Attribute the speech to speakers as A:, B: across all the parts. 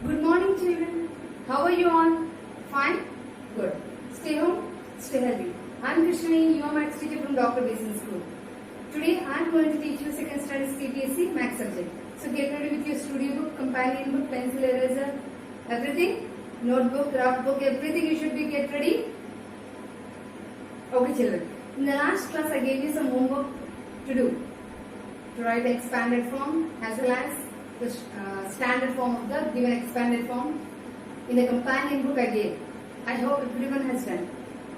A: Good morning, children. How are you all? Fine? Good. Stay home, stay healthy. I am Krishnani, your maths teacher from Dr. Basin School. Today I am going to teach you second standard CBSE maths subject. So get ready with your studio book, companion book, pencil, eraser, everything. Notebook, draft book, everything you should be get ready. Okay, children. In the last class I gave you some homework to do. To write the expanded form as well as the standard form of the given expanded form in the companion book I gave. I hope everyone has done.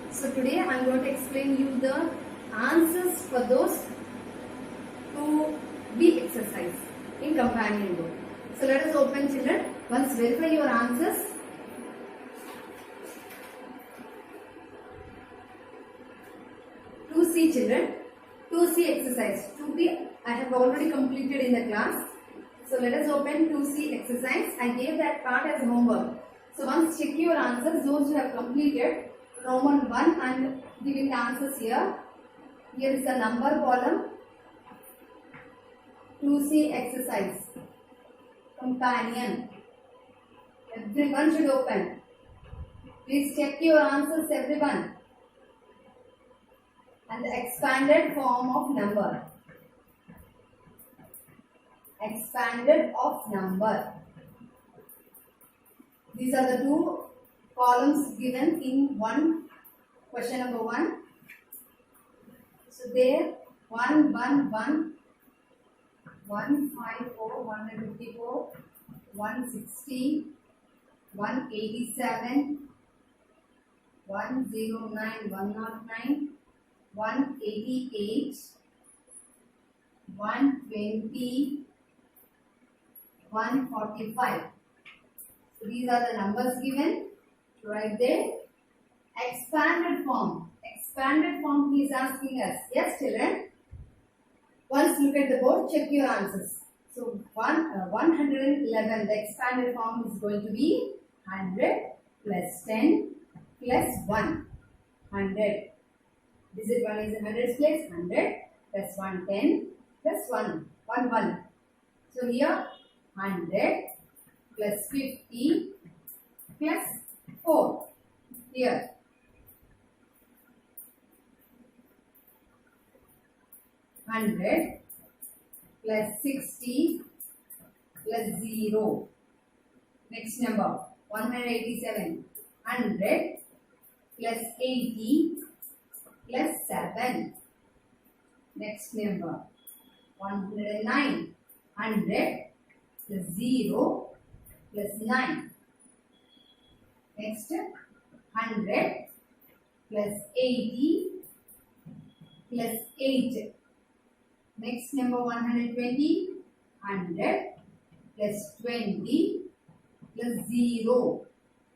A: So today I am going to explain you the answers for those to be exercised in companion book. So let us open, children. Once verify your answers. To see, children. To see exercise. 2B I have already completed in the class. So let us open 2C exercise. I gave that part as homework. So once check your answers, those who have completed Roman 1 and giving the answers here. Here is the number column. 2C exercise. Companion. Everyone should open. Please check your answers, everyone. And the expanded form of number. Expanded of number. These are the two columns given in one question number 1. So there 1, 1, 1, 154, 154, 160, 187, 109, 109, 188, 120, 145. So these are the numbers given. Right there. Expanded form. Expanded form he is asking us. Yes, children. Once look at the board, check your answers. So 111. The expanded form is going to be 100 plus 10 plus 1. 100. Digit 1 is in hundreds place. 100 plus 110 plus 1. 1 1. So here 100 plus 50 plus 4. Here 100 plus 60 plus 0. Next number 187. 100 plus 80 plus 7. Next number 109. 100 plus 0 plus 9. Next 100 plus 80 plus 8. Next number 120. 100 plus 20 plus 0.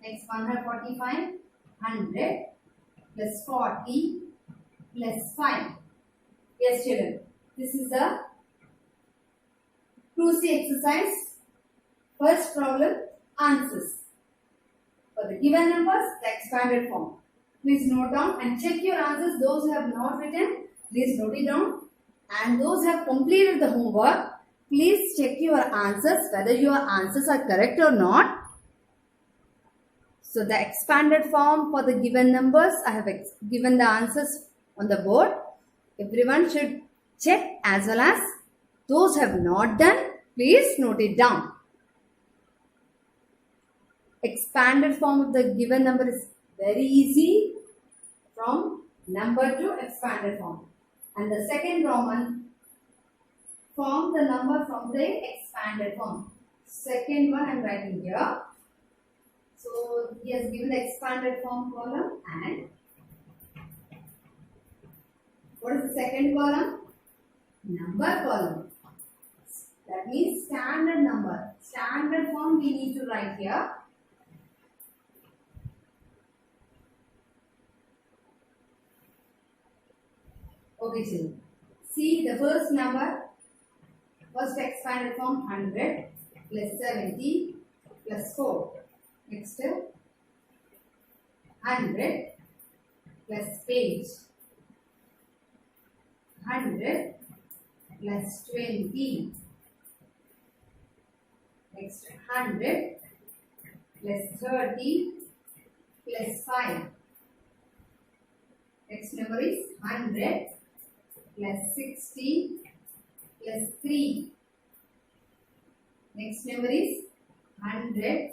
A: Next 145. 100 plus 40 plus 5. Yes, children. This is the 2C exercise. First problem, answers. For the given numbers, the expanded form. Please note down and check your answers. Those who have not written, please note it down. And those who have completed the homework, please check your answers, whether your answers are correct or not. So the expanded form for the given numbers, I have given the answers on the board. Everyone should check as well as those who have not done, please note it down. Expanded form of the given number is very easy from number to expanded form. And the second Roman form the number from the expanded form. Second one I am writing here. So he has given the expanded form column and what is the second column? Number column. That means standard number. Standard form we need to write here. Okay, children. See the first number. First expanded form 100 plus 70 plus 4. Next 100 plus 8. 100 plus 20. Next 100 plus 30 plus 5. Next number is 100 plus 60 plus 3. Next number is 100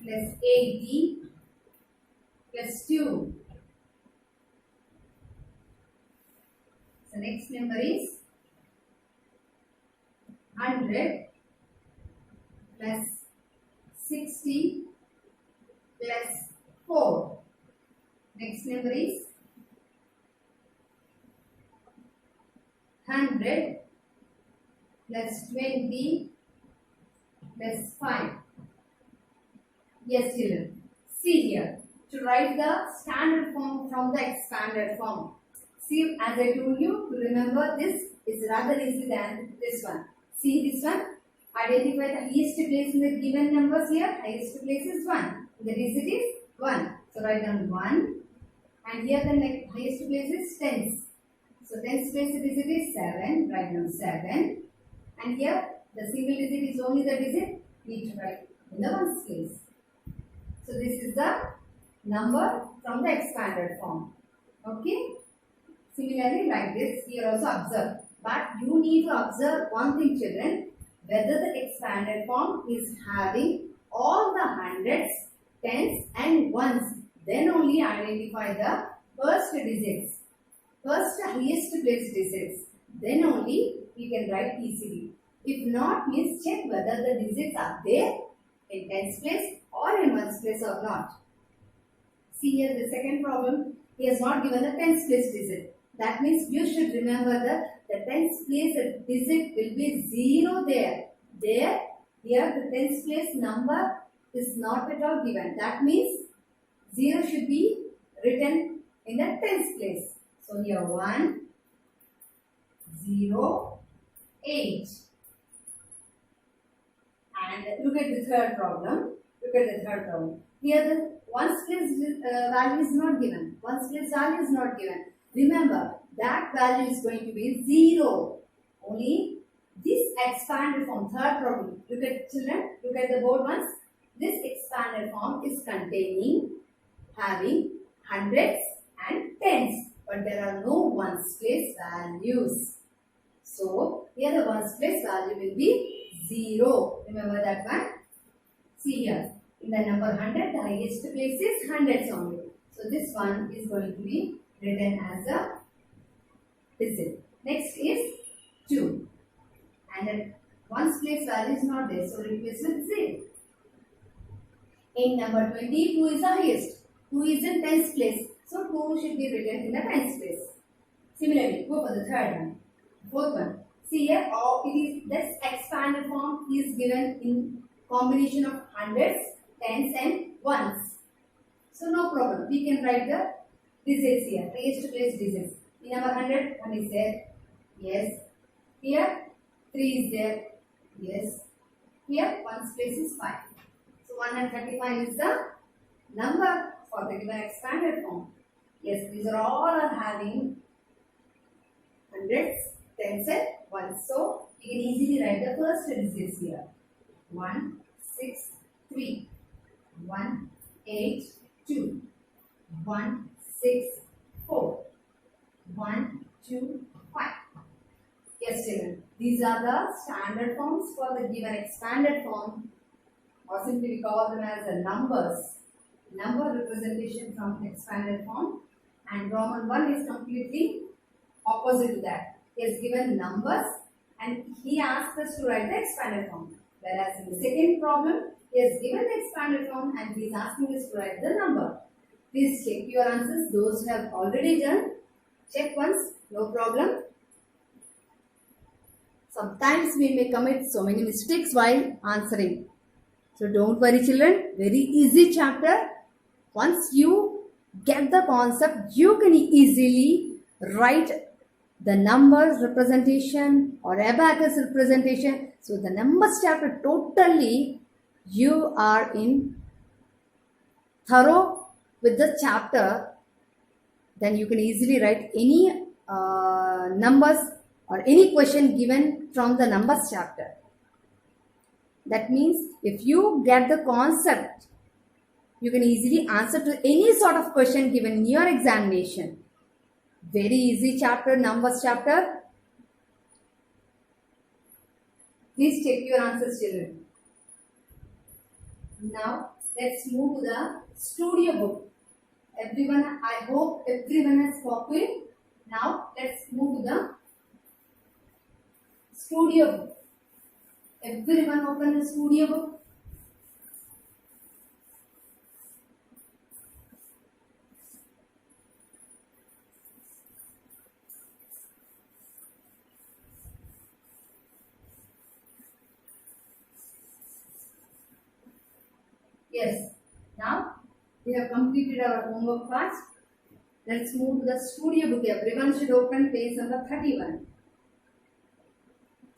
A: plus 80 plus 2. So next number is 100 plus 60 plus 4. Next number is 100 plus 20 plus 5. Yes, children. See here. To write the standard form from the expanded form. See, as I told you, to remember this is rather easy than this one. See this one. Identify the highest place in the given numbers here. Highest place is 1. The digit is 1. So write down 1. And here the next highest place is tens. So tens place digit is 7. Write down 7. And here the single digit is only the digit. Need to write in the ones place. So this is the number from the expanded form. Okay. Similarly, like this, here also observe. But you need to observe one thing, children. Whether the expanded form is having all the hundreds, tens and ones. Then only identify the first digits. First highest place digits. Then only we can write easily. If not, means check whether the digits are there in tens place or in ones place or not. See here the second problem. He has not given the tens place digit. That means you should remember the tens place digit will be 0 there. Here the tens place number is not at all given. That means 0 should be written in the tens place. So here 1, 0, 8. And look at the third problem. Here the ones place value is not given. Ones place value is not given. Remember, that value is going to be 0. Only this expanded form, third problem. Look at children, look at the board once. This expanded form is having hundreds and tens. But there are no ones place values. So, here the ones place value will be 0. Remember that one? See here. In the number 100, the highest place is hundreds only. So, this one is going to be written as a digit. Next is 2. And then ones place value is not there. So, replace with 0. In number 20, 2 is the highest. 2 is in tens place. So, 2 should be written in the tens place. Similarly, go for the third one. Fourth one. See here, this expanded form is given in combination of hundreds, tens and ones. So, no problem. We can write the digits here. Highest place digits. In number 100, 1 is there. Yes. Here, 3 is there. Yes. Here, 1's place is 5. So, 135 is the number for the given expanded form. Yes, these are all having hundreds, tens and ones. So, you can easily write the first digits here. 1, 6, 3. 1, 8, 2. 1, 6, 4. 1, 2, 5. Yes, children. These are the standard forms for the given expanded form, or simply we call them as the numbers. Number representation from expanded form, and Roman 1 is completely opposite to that. He has given numbers and he asks us to write the expanded form. Whereas in the second problem, he has given the expanded form and he is asking us to write the number. Please check your answers. Those who have already done, check once, no problem. Sometimes we may commit so many mistakes while answering. So don't worry, children. Very easy chapter. Once you get the concept, you can easily write the numbers representation or abacus representation. So the numbers chapter totally you are in thorough with the chapter, then you can easily write any numbers or any question given from the numbers chapter. That means if you get the concept You can easily answer to any sort of question given in your examination. Very easy chapter, numbers chapter. Please check your answers, children. Now, let's move to the studio book. Everyone, I hope everyone has copied. Now, let's move to the studio book. Everyone open the studio book. Yes. Now, we have completed our homework part. Let's move to the studio book. Everyone should open page number 31.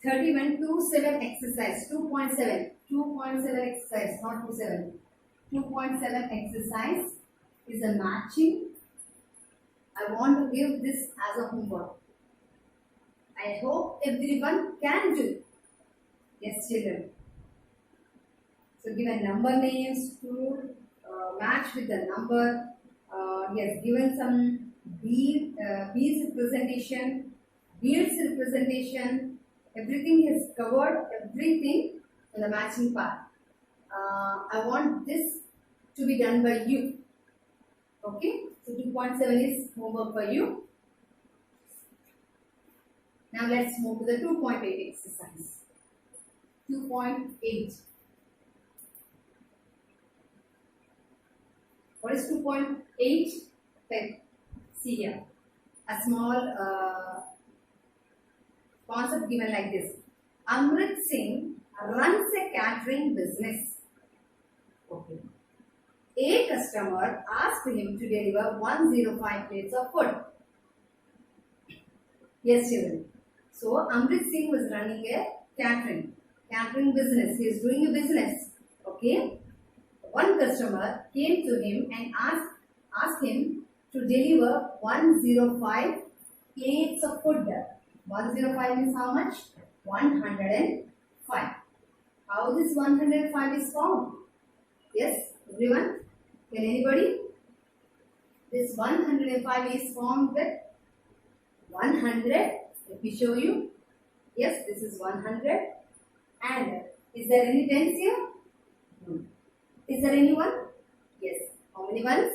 A: 31 2.7 exercise. 2.7. 2.7 exercise, not 2.7. 2.7 exercise is a matching. I want to give this as a homework. I hope everyone can do. Yes, children. So given number names to match with the number. He has given some beads representation, beads representation. Everything is covered. Everything in the matching part. I want this to be done by you. Okay. So 2.7 is homework for you. Now let's move to the 2.8 exercise. 2.8. What is 2.8? See here. A small concept given like this. Amrit Singh runs a catering business. Okay. A customer asked him to deliver 105 plates of food. Yes, children. So, Amrit Singh was running a catering business. He is doing a business. Okay. One customer came to him and asked him to deliver 105 plates of food. 105 means how much? 105. How this 105 is formed? Yes, everyone? Can anybody? This 105 is formed with 100. Let me show you. Yes, this is 100. And is there any tens here? No. Is there any one? Yes. How many ones?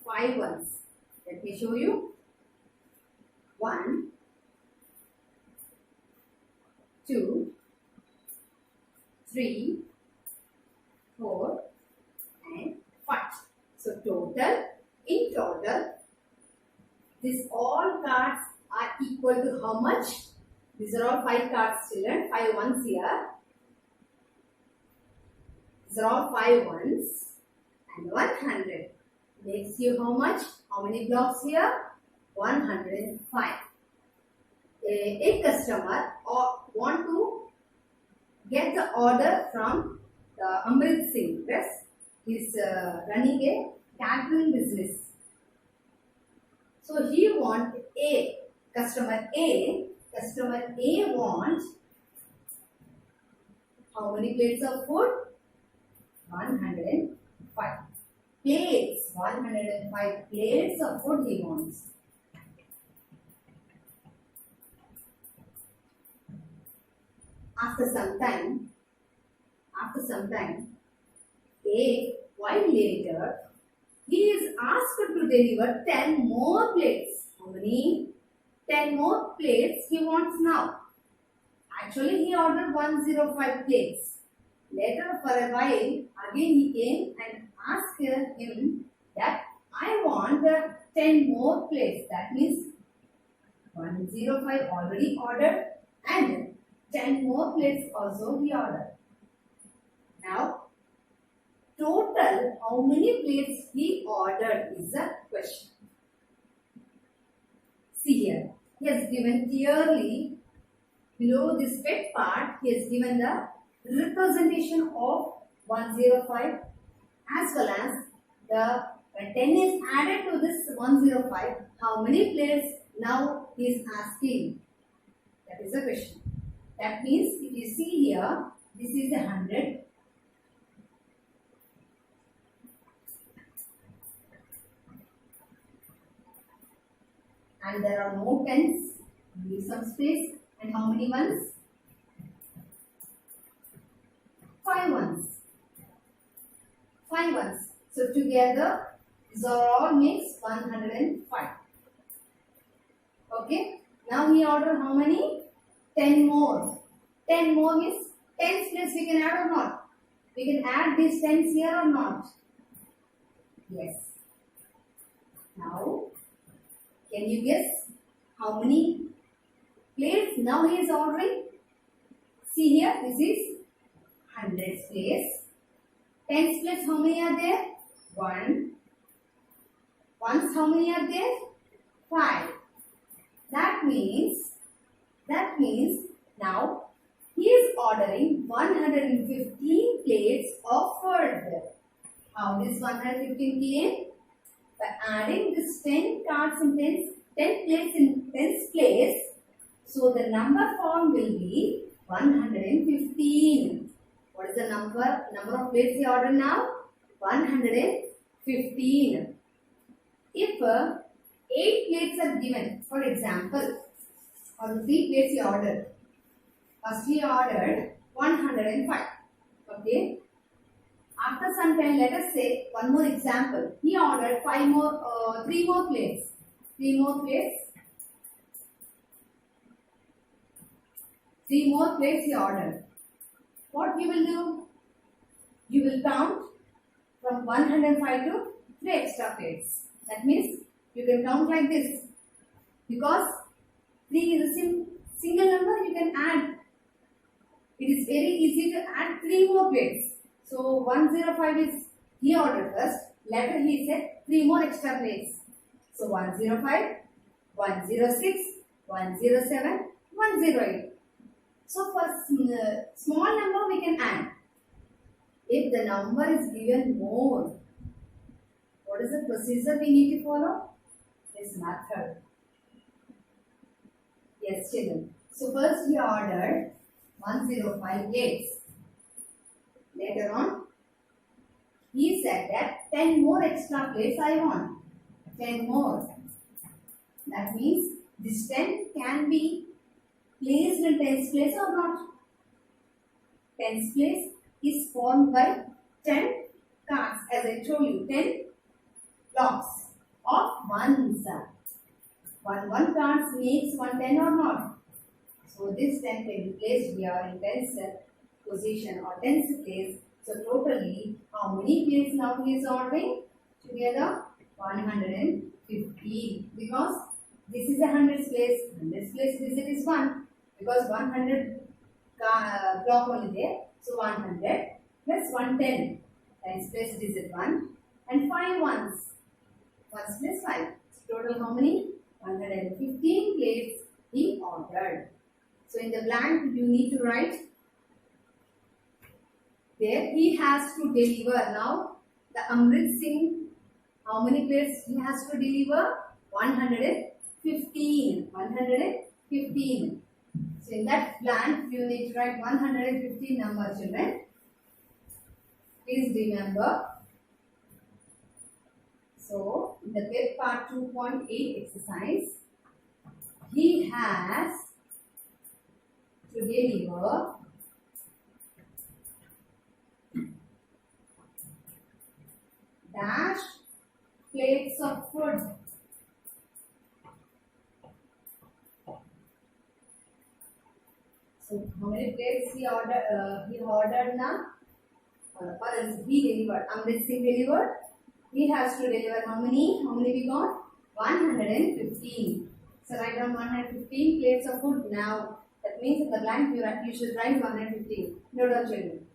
A: 5 ones. Let me show you. 1, 2, 3, 4, and 5. So in total, these all cards are equal to how much? These are all 5 cards, children. 5 ones here. These are all 5 ones and 100. Makes you how much? How many blocks here? 105. A customer want to get the order from Amrit Singh. Yes, he is running a catering business. So he wants customer A wants how many plates of food? 105 plates. 105 plates of food he wants. After some time, a while later, he is asked to deliver 10 more plates. How many? 10 more plates he wants now. Actually, he ordered 105 plates. Later, for a while, again he came and asked him that I want 10 more plates. That means 105 already ordered and 10 more plates also he ordered. Now, total how many plates he ordered is the question. See here, he has given clearly below this red part, he has given the representation of 105 as well as the when 10 is added to this 105, how many plates now he is asking? That is the question. That means if you see here, this is 100. and there are no tens. Leave some space. And how many ones? 5 ones. 5 ones. So together, these are all makes 105. Okay. Now he ordered how many? 10 more. 10 more means tens place we can add or not? We can add these tens here or not? Yes. Now, can you guess how many plates now he is ordering? See here, this is hundreds place. Tens place how many are there? 1. Ones how many are there? 5. That means now he is ordering 115 plates of food. How this 115 came? By adding this 10 cards in 10 plates in 10's place. So the number form will be 115. What is the number? Number of plates he ordered now? 115. If 8 plates are given, for example, or 3 plates he ordered. First he ordered 105. Okay. After some time, let us say one more example. He ordered 3 more plates. 3 more plates. 3 more plates he ordered. What you will do? You will count from 105 to 3 extra plates. That means you can count like this. Because 3 is a single number, you can add. It is very easy to add 3 more plates. So 105 is he ordered first. Later he said 3 more extra plates. So 105, 106, 107, 108. So for small number we can add. If the number is given more, what is the procedure we need to follow? This method. Yes, children. So first he ordered 105 plates. Later on, he said that 10 more extra plates I want. 10 more. That means this 10 can be placed in 10's place or not. 10's place is formed by 10 cards. As I told you, 10 blocks of ones. One cards makes 110 or not. So this 10 can be placed here in 10's position or 10's place. So totally, how many plates now he is ordering? Together 150. Because this is a 100's place. 100's place digit is 1. Because 100 block only there. So 100 plus 110. 10's place digit 1. And 5 ones. 1's place 5. So total how many? 115 plates he ordered. So in the blank you need to write there he has to deliver. Now the Amrit Singh, how many plates he has to deliver? 115. 115. So in that blank you need to write 115 numbers, children. Please remember. So in the fifth part 2.8 exercise, he has to deliver dash plates of food. So how many plates he ordered now? He delivered. Amrit Singh delivered. He has to deliver how many? How many we got? 115. So write down 115 plates of food now. That means in the blank you should write 115. Note down, children.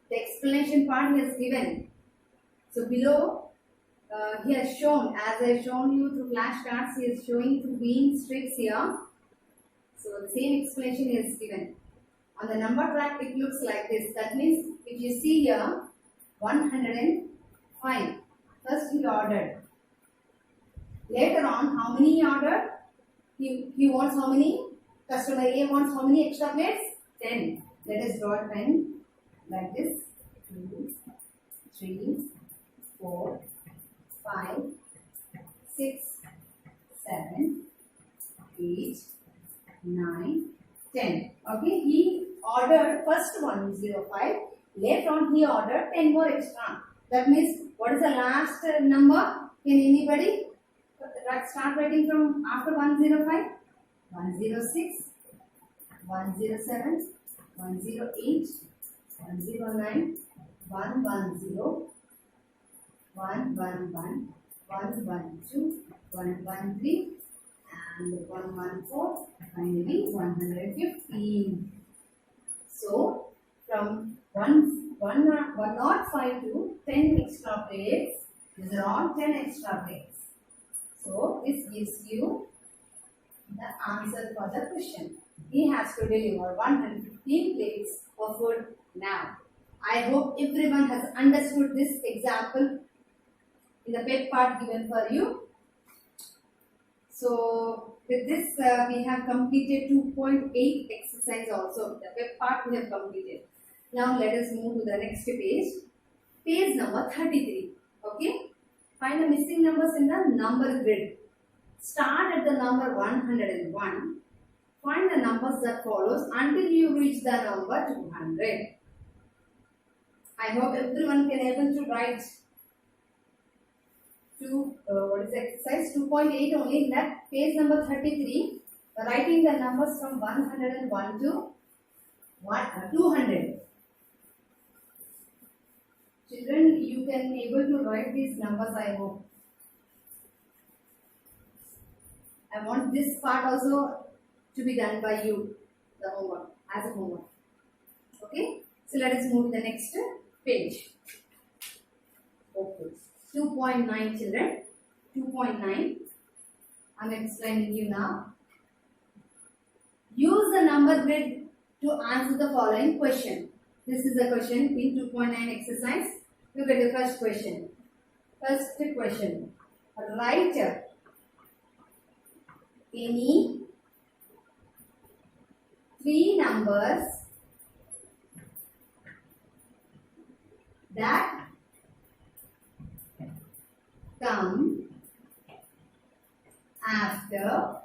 A: The explanation part he has given. So below he has shown, as I shown you through flashcards, he is showing through green strips here. So the same explanation is given. On the number track it looks like this. That means if you see here 105. First he ordered. Later on how many he ordered? He wants how many? Customer A wants how many extra plates? 10. Let us draw 10 like this. 2, 3, 4, 5, 6, 7, 8, 9, 10. Okay, he ordered first 105. Later on, he ordered 10 more extra. That means, what is the last number? Can anybody start writing from after 105? 106, 107, 108, 109, 110, 111, 112, 113, and 114, finally 115. So, from 105 to 10 extra plates, these are all 10 extra plates. So, this gives you the answer for the question. He has to deliver 115 plates of food now. I hope everyone has understood this example in the pet part given for you. So, with this we have completed 2.8 exercise also. The pet part we have completed. Now, let us move to the next page. Page number 33. Okay. Find the missing numbers in the number grid. Start at the number 101. Find the numbers that follows until you reach the number 200. I hope everyone can able to write what is the exercise 2.8 only in that page number 33. Writing the numbers from 101 to 200. Children, you can able to write these numbers, I hope. I want this part also to be done by you, the homework, as a homework. Okay, so let us move to the next page. Okay, 2.9 children, 2.9. I'm explaining you now. Use the number grid to answer the following question. This is the question in 2.9 exercise. Look at the first question. First question. Write any 3 numbers that come after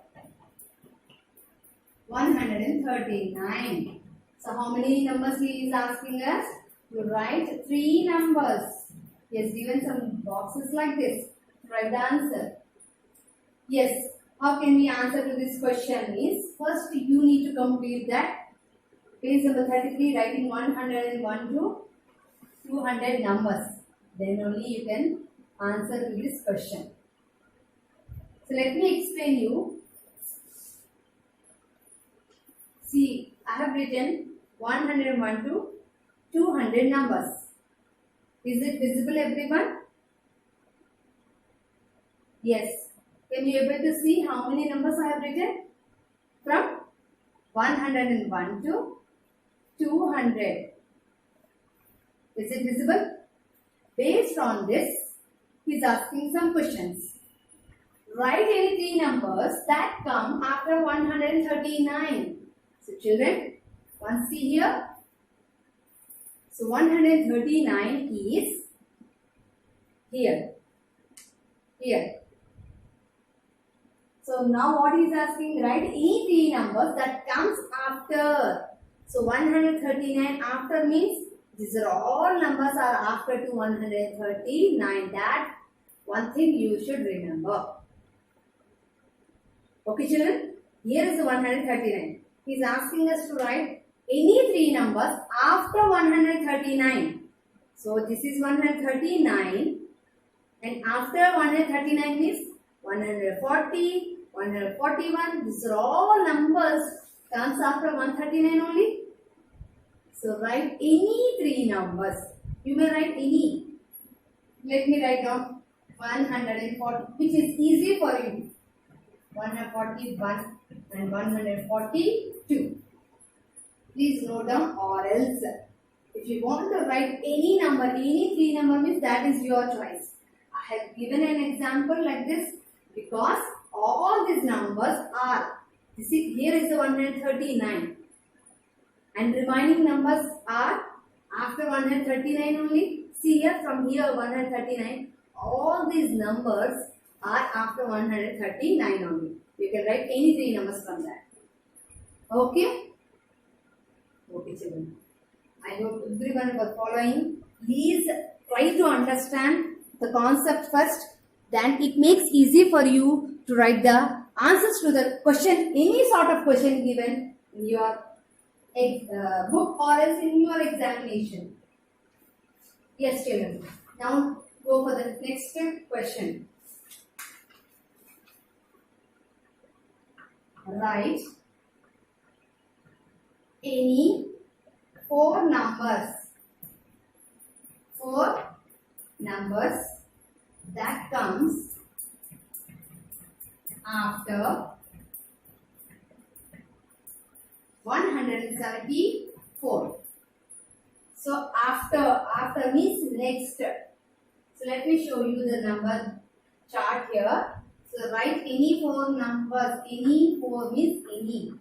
A: 139. So how many numbers he is asking us? To write 3 numbers. He has given some boxes like this. Write the answer. Yes. How can we answer to this question is, first you need to complete that page number 33, writing 101 to 200 numbers. Then only you can answer to this question. So let me explain you. See, I have written 101 to 200 numbers. Is it visible, everyone? Yes. Can you able to see how many numbers I have written? From 101 to 200. Is it visible? Based on this, he is asking some questions. Write any 3 numbers that come after 139. So children, once see here. So 139 is here. Here. So now what he is asking, write any 3 numbers that comes after. So 139 after means these are all numbers are after to 139. That one thing you should remember. Okay children, here is 139. He is asking us to write any 3 numbers after 139. So this is 139 and after 139 means 140. 141, these are all numbers comes after 139 only. So write any 3 numbers. You may write any. Let me write down 140, which is easy for you. 141 and 142. Please note down, or else if you want to write any number, any 3 number means that is your choice. I have given an example like this because all these numbers are, here is the 139 and remaining numbers are after 139 only. See here, from here 139, all these numbers are after 139 only. You can write any three numbers from that. Okay? Okay, children. I hope everyone was following. Please try to understand the concept first. Then it makes easy for you to write the answers to the question, any sort of question given in your book or else in your examination. Yes, children. Now go for the next question. Write any four numbers that comes after 174. So after means next. So let me show you the number chart here. So write any four numbers. Any four means any.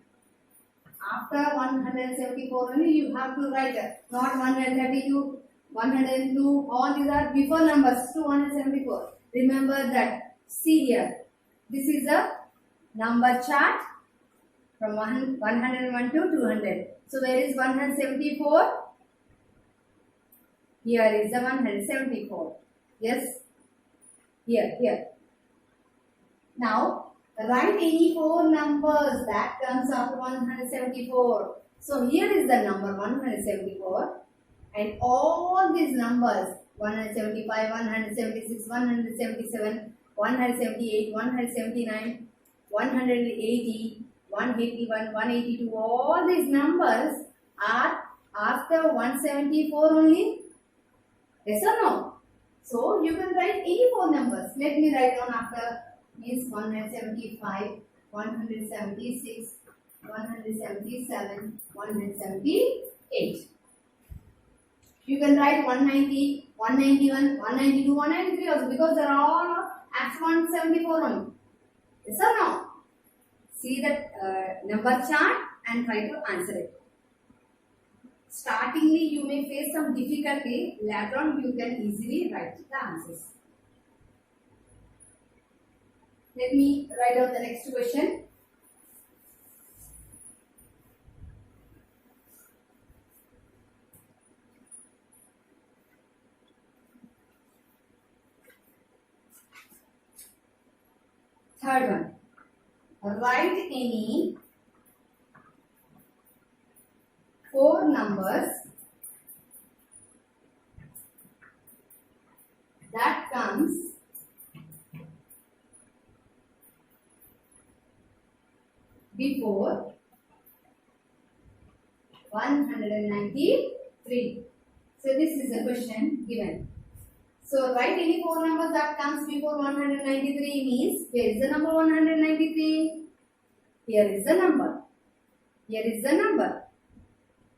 A: After 174 only you have to write not 132, 102. All these are before numbers to 174. Remember that. See here. This is a number chart from 101 to 200. So where is 174? Here is the 174. Yes. Here. Now write any four numbers that comes after 174. So here is the number 174 and all these numbers 175, 176, 177, 178, 179, 180, 181, 182. All these numbers are after 174 only. Yes or no? So you can write any four numbers. Let me write down after. Means 175, 176, 177, 178. You can write 190, 191, 192, 193 also because they are all at 174 only. Yes or no? See that number chart and try to answer it. Startingly you may face some difficulty. Later on you can easily write the answers. Let me write out the next question. Third one. Write any four numbers that comes before 193. So this is a question given. So write any four numbers that comes before 193 means where is the number 193? Here is the number. Here is the number.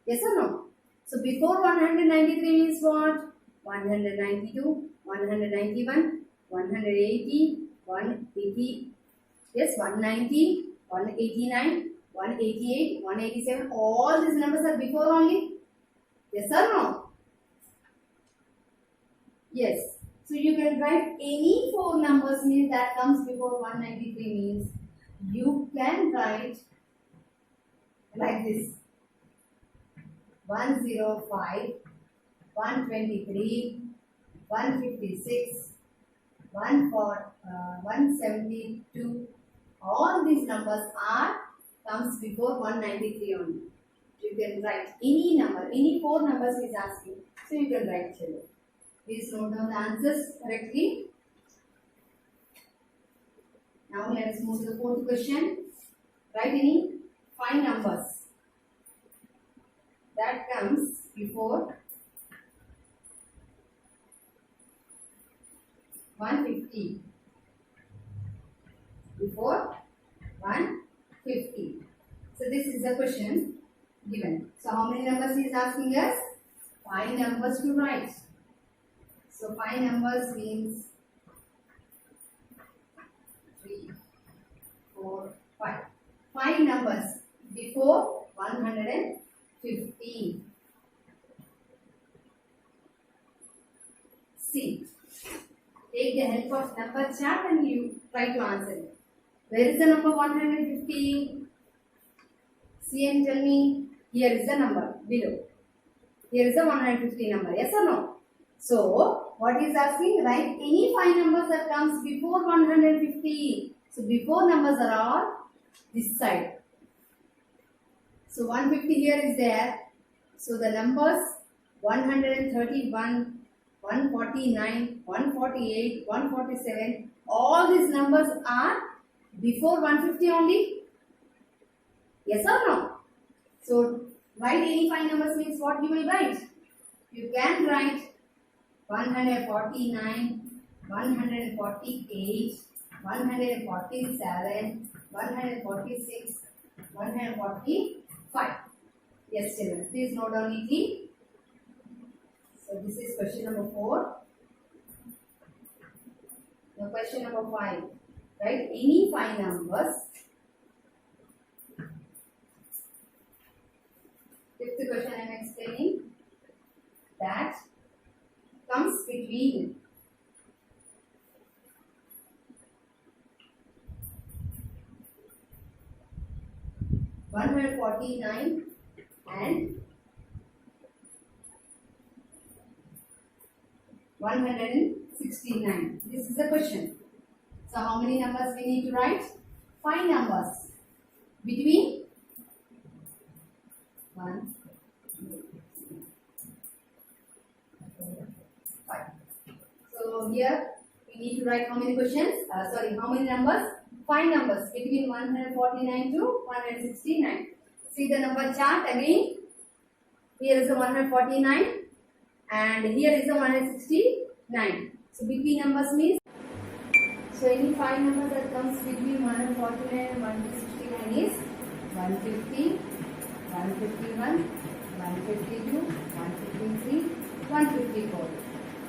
A: Yes or no? So before 193 means what? 192, 191, 180, 180, yes, 190. 189, 188, 187, all these numbers are before only. Yes or no? Yes. So you can write any four numbers means that comes before 193 means you can write like this. 105, 123, 156, 172. All these numbers comes before 193 only. You can write any number, any four numbers is asking. So you can write children. Please note down the answers correctly. Now let us move to the fourth question. Write any five numbers that comes before 150. Before 150. So this is the question given. So how many numbers he is asking us? 5 numbers to write. So 5 numbers means 3, 4, 5. 5 numbers before 150. See. Take the help of number chart and you try to answer it. Where is the number 150? See and tell me. Here is the number below. Here is the 150 number. Yes or no? So, what is asking? Write any 5 numbers that comes before 150. So, before numbers are all this side. So, 150 here is there. So, the numbers 131, 149, 148, 147, all these numbers are before 150 only. Yes or no? So, write any 5 numbers means what you will write? You can write 149, 148, 147, 146, 145. Yes, children. Please note down neatly. So, this is question number 4. Now, question number 5. Write any 5 numbers. Fifth question I am explaining. That comes between 149 and 169. This is the question. So how many numbers we need to write? 5 numbers between 1, 2, 3, 4, 5. So here we need to write how many questions? How many numbers? 5 numbers between 149 to 169. See the number chart again. Here is the 149 and here is the 169. So between numbers means, so any 5 numbers that comes between 149 and 169 is 150, 151, 152, 153, 154.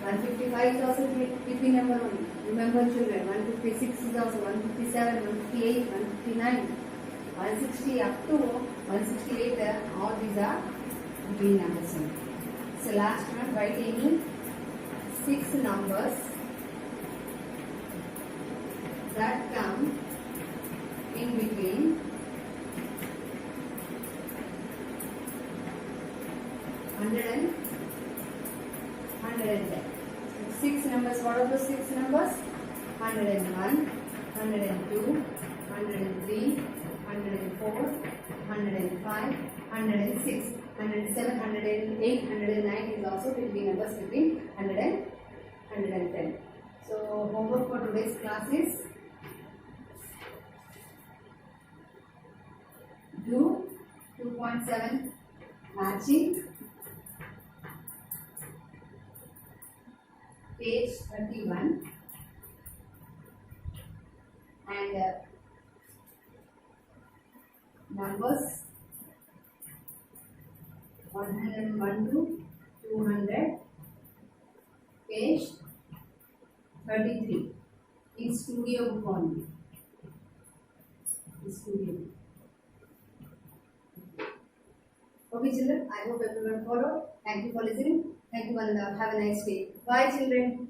A: 155 is also between number 1. Remember children, 156 is also 157, 158, 159, 160 up to 168. All these are between numbers. So last one, write any 6 numbers that come in between 100 and 110. 6 numbers. What are those 6 numbers? 101, 102, 103, 104, 105, 106, 107, 108, 109 is also between numbers between 100 and 110. So homework for today's class is do 2.7 matching, page 31, and numbers 101 to 200, page 33 in studio book only. Okay children, I hope everyone follow. Thank you for listening. Thank you and have a nice day. Bye children.